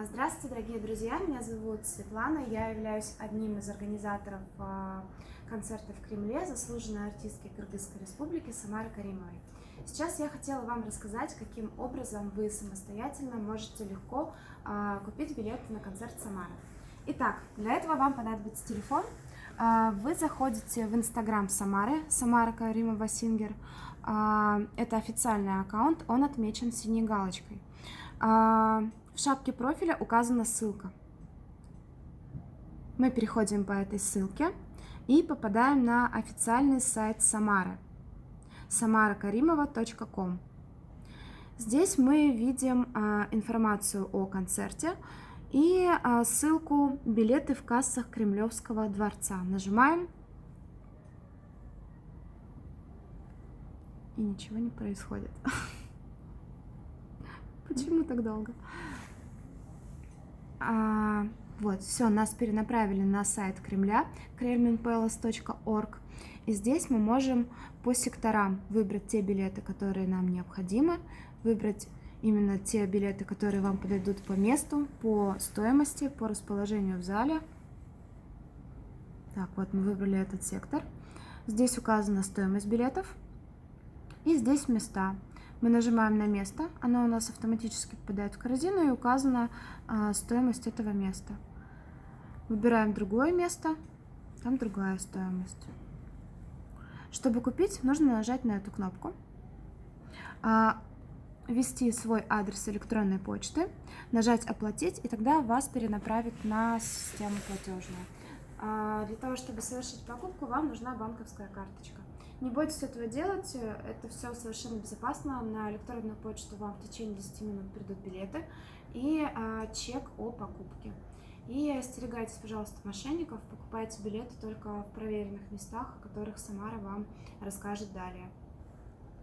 Здравствуйте, дорогие друзья! Меня зовут Светлана. Я являюсь одним из организаторов концерта в Кремле, заслуженной артистки Кыргызской Республики Самары Каримовой. Сейчас я хотела вам рассказать, каким образом вы самостоятельно можете легко купить билеты на концерт Самары. Итак, для этого вам понадобится телефон. Вы заходите в Инстаграм Самары, Самара Каримова Сингер. Это официальный аккаунт, он отмечен синей галочкой. В шапке профиля указана ссылка. Мы переходим по этой ссылке и попадаем на официальный сайт Самары, samarakarimova.com. Здесь мы видим информацию о концерте и ссылку «Билеты в кассах Кремлевского дворца». Нажимаем, и ничего не происходит. Почему так долго? Вот, все, нас перенаправили на сайт Кремля, kremlinpalace.org. И здесь мы можем по секторам выбрать те билеты, которые нам необходимы, выбрать именно те билеты, которые вам подойдут по месту, по стоимости, по расположению в зале. Так, вот мы выбрали этот сектор. Здесь указана стоимость билетов. И здесь места. Мы нажимаем на место, оно у нас автоматически попадает в корзину и указана стоимость этого места. Выбираем другое место, там другая стоимость. Чтобы купить, нужно нажать на эту кнопку, ввести свой адрес электронной почты, нажать «Оплатить», и тогда вас перенаправит на систему платежную. Для того, чтобы совершить покупку, вам нужна банковская карточка. Не бойтесь этого делать, это все совершенно безопасно. На электронную почту вам в течение 10 минут придут билеты и чек о покупке. И остерегайтесь, пожалуйста, мошенников, покупайте билеты только в проверенных местах, о которых Самара вам расскажет далее.